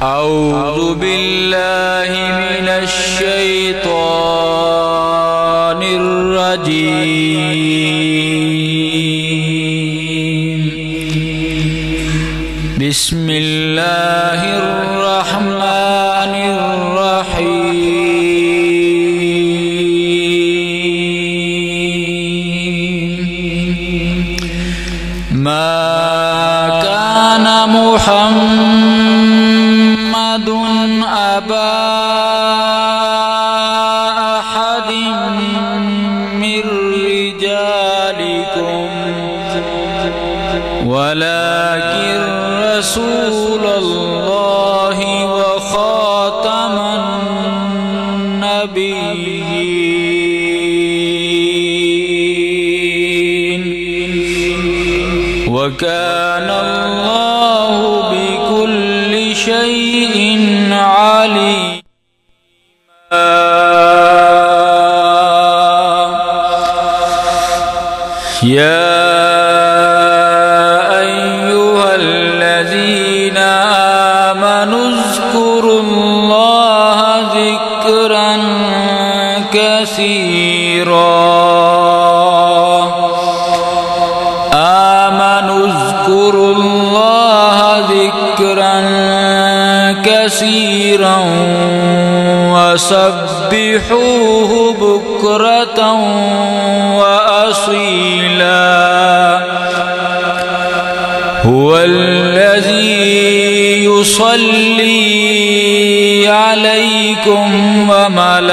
أعوذ بالله من الشيطان الرجيم. بسم الله الرحمن الرحيم. ما كان محمد أبا أحد من رجالكم ولكن رسول الله وخاتم النبيين وكان الله بكل شيء عليما. يا أيها الذين آمنوا اذكروا الله ذكرا كثيرا. اذكروا الله ذكرا كثيرا وسبحوه بكرة وأصيلا. هو الذي يصلي عليكم وملائكته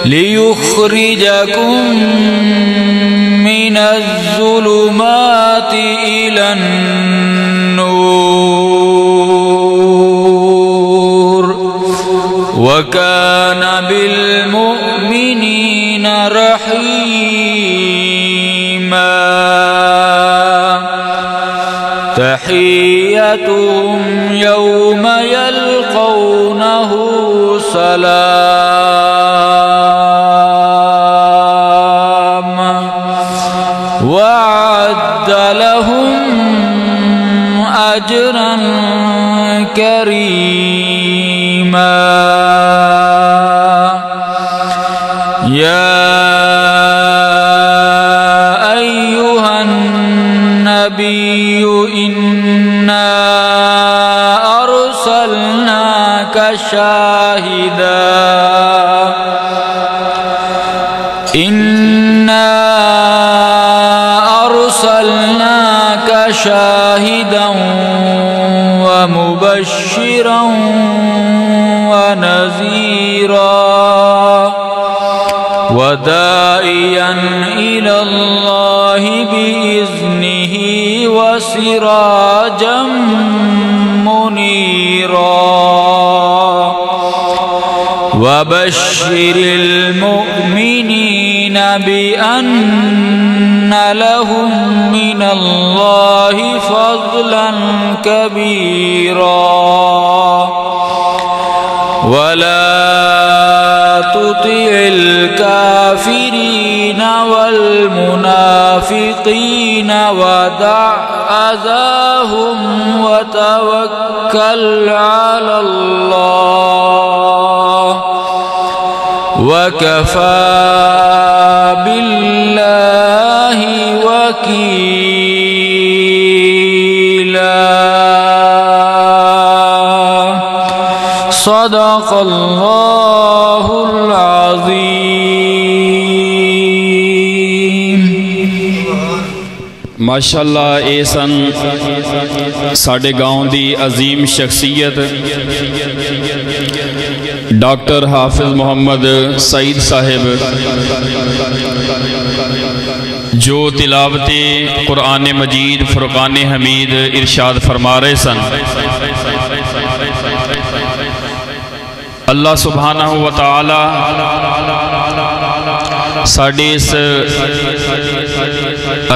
ليخرجكم من الظلمات إلى النور وكان بالمؤمنين رحيما. تحيتهم يوم يلقونه سلام وأعد لهم أجرا كريما. يا أيها النبي إنا أرسلناك شاهدا ومبشرا ونذيرا وداعيا إلى الله بإذنه وسراجا منيرا. وبشر المؤمنين بأن لهم من الله فضلا كبيرا. ولا تطع الكافرين والمنافقين ودع أذاهم وتوكل على الله وكفى بالله وكيلا. صدق الله العظيم. ماشاءاللہ اے سن ساڑھے گاؤں دی عظیم شخصیت ڈاکٹر حافظ محمد سعید صاحب جو تلاوت قرآن مجید فرقان حمید ارشاد فرما رہے سن. اللہ سبحانہ و تعالی ساڑھے اس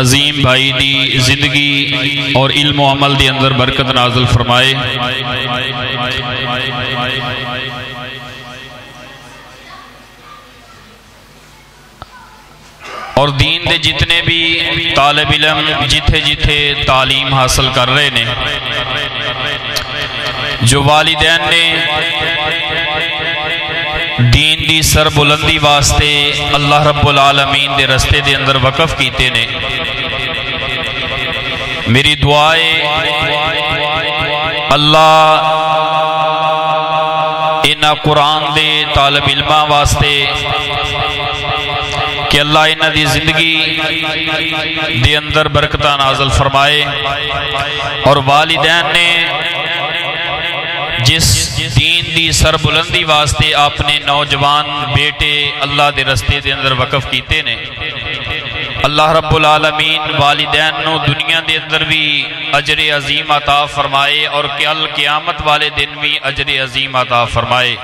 عظیم بھائی دی زندگی اور علم و عمل دی اندر برکت نازل فرمائے. اور دین دے جتنے بھی طالب علم جتھے جتھے تعلیم حاصل کر رہے نے، جو والدین نے دین دی سر بلندی واسطے اللہ رب العالمین دے رستے دے اندر وقف کیتے نے، میری دعائے اللہ انہاں قرآن دے طالب علماں واسطے کہ اللہ انہاں دی زندگی دے اندر برکتہ نازل فرمائے، اور والدین نے جس دین دی سر بلندی واسطے اپنے نوجوان بیٹے اللہ دے رستے دے اندر وقف کیتے نے، اللہ رب العالمین والدین نو دنیا دے اندر بھی اجر عظیم عطا فرمائے اور کل قیامت والے دن بھی اجر عظیم عطا فرمائے۔